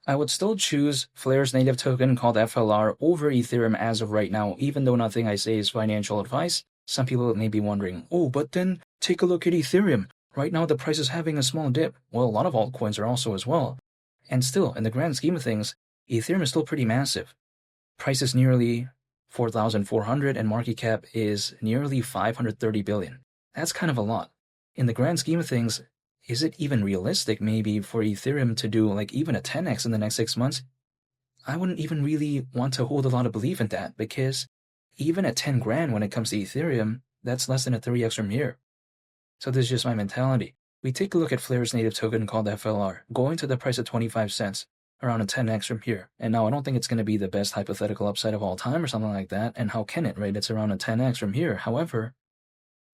I would still choose Flare's native token called FLR over Ethereum as of right now, even though nothing I say is financial advice. Some people may be wondering, oh, but then take a look at Ethereum. Right now the price is having a small dip. Well, a lot of altcoins are also as well. And still, in the grand scheme of things, Ethereum is still pretty massive. Price is nearly 4,400 and market cap is nearly 530 billion. That's kind of a lot. In the grand scheme of things, is it even realistic maybe for Ethereum to do like even a 10x in the next 6 months? I wouldn't even really want to hold a lot of belief in that, because even at 10 grand when it comes to Ethereum, that's less than a 3x from here. So this is just my mentality. We take a look at Flare's native token called FLR, going to the price of 25 cents, around a 10x from here. And now I don't think it's going to be the best hypothetical upside of all time or something like that, and how can it, right? It's around a 10x from here. However,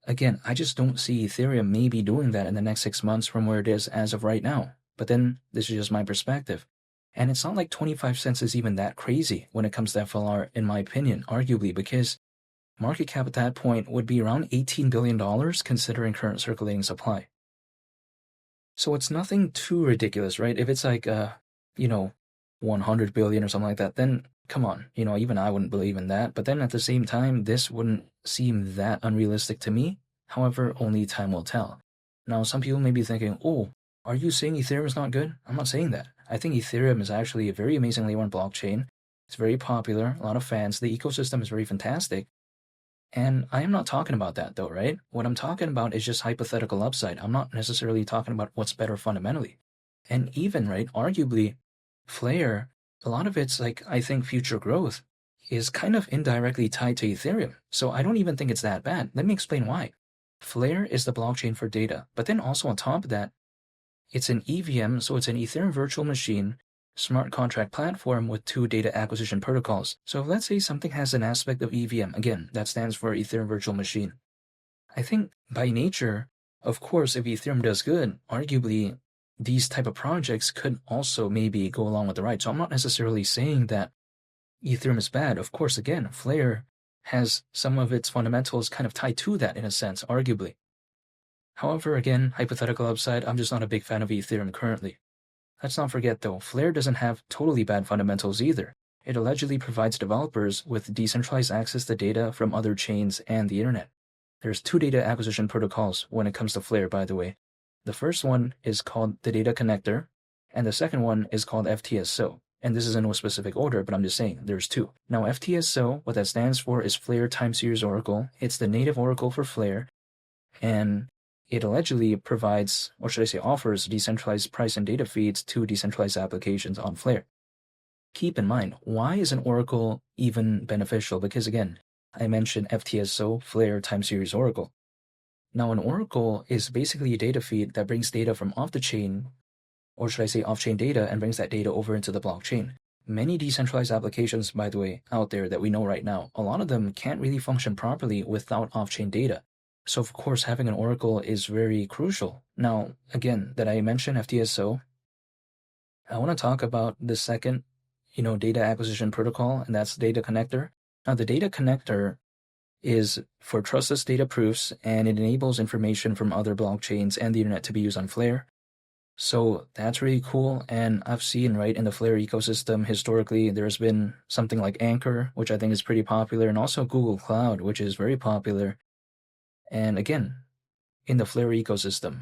again, I just don't see Ethereum maybe doing that in the next 6 months from where it is as of right now. But then, this is just my perspective. And it's not like 25 cents is even that crazy when it comes to FLR, in my opinion, arguably, because market cap at that point would be around $18 billion considering current circulating supply. So it's nothing too ridiculous, right? If it's like, 100 billion or something like that, then come on, even I wouldn't believe in that. But then at the same time, this wouldn't seem that unrealistic to me. However, only time will tell. Now, some people may be thinking, oh, are you saying Ethereum is not good? I'm not saying that. I think Ethereum is actually a very amazingly run blockchain. It's very popular, a lot of fans. The ecosystem is very fantastic. And I am not talking about that though, right? What I'm talking about is just hypothetical upside. I'm not necessarily talking about what's better fundamentally. And even, right, arguably, Flare, a lot of its, I think future growth is kind of indirectly tied to Ethereum. So I don't even think it's that bad. Let me explain why. Flare is the blockchain for data, but then also on top of that, it's an EVM, so it's an Ethereum virtual machine, smart contract platform with 2 data acquisition protocols. So if let's say something has an aspect of EVM, again, that stands for Ethereum virtual machine. I think by nature, of course, if Ethereum does good, arguably these type of projects could also maybe go along with the ride. So I'm not necessarily saying that Ethereum is bad. Of course, again, Flare has some of its fundamentals kind of tied to that in a sense, arguably. However, again, hypothetical upside, I'm just not a big fan of Ethereum currently. Let's not forget though, Flare doesn't have totally bad fundamentals either. It allegedly provides developers with decentralized access to data from other chains and the internet. There's 2 data acquisition protocols when it comes to Flare, by the way. The first one is called the data connector, and the second one is called FTSO. And this is in no specific order, but I'm just saying, there's 2. Now FTSO, what that stands for is Flare Time Series Oracle. It's the native oracle for Flare, and it allegedly provides, or should I say offers, decentralized price and data feeds to decentralized applications on Flare. Keep in mind, why is an oracle even beneficial? Because again, I mentioned FTSO, Flare Time Series Oracle. Now an oracle is basically a data feed that brings data from off the chain, or should I say off-chain data, and brings that data over into the blockchain. Many decentralized applications, by the way, out there that we know right now, a lot of them can't really function properly without off-chain data. So of course, having an oracle is very crucial. Now, again, that I mentioned FTSO, I want to talk about the second, data acquisition protocol, and that's data connector. Now, the data connector is for trustless data proofs, and it enables information from other blockchains and the internet to be used on Flare. So that's really cool, and I've seen, right, in the Flare ecosystem, historically, there's been something like Anchor, which I think is pretty popular, and also Google Cloud, which is very popular. And again, in the Flare ecosystem,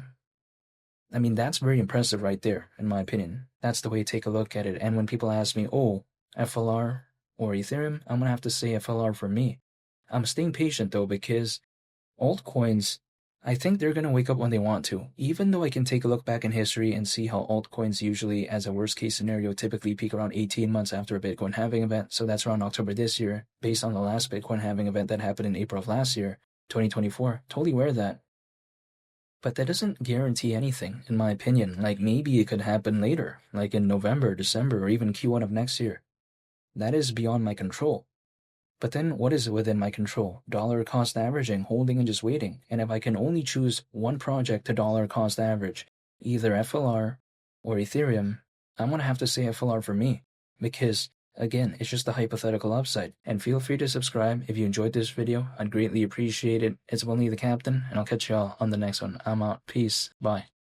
I mean, that's very impressive right there, in my opinion. That's the way to take a look at it. And when people ask me, oh, FLR or Ethereum, I'm going to have to say FLR for me. I'm staying patient, though, because altcoins, I think they're going to wake up when they want to. Even though I can take a look back in history and see how altcoins usually, as a worst-case scenario, typically peak around 18 months after a Bitcoin halving event. So that's around October this year, based on the last Bitcoin halving event that happened in April of last year, 2024. Totally aware of that. But that doesn't guarantee anything, in my opinion. Like, maybe it could happen later, like in November, December, or even Q1 of next year. That is beyond my control. But then what is within my control? Dollar cost averaging, holding and just waiting. And if I can only choose one project to dollar cost average, either FLR or Ethereum, I'm going to have to say FLR for me. Because, again, it's just a hypothetical upside. And feel free to subscribe if you enjoyed this video. I'd greatly appreciate it. It's only the Captain, and I'll catch y'all on the next one. I'm out. Peace. Bye.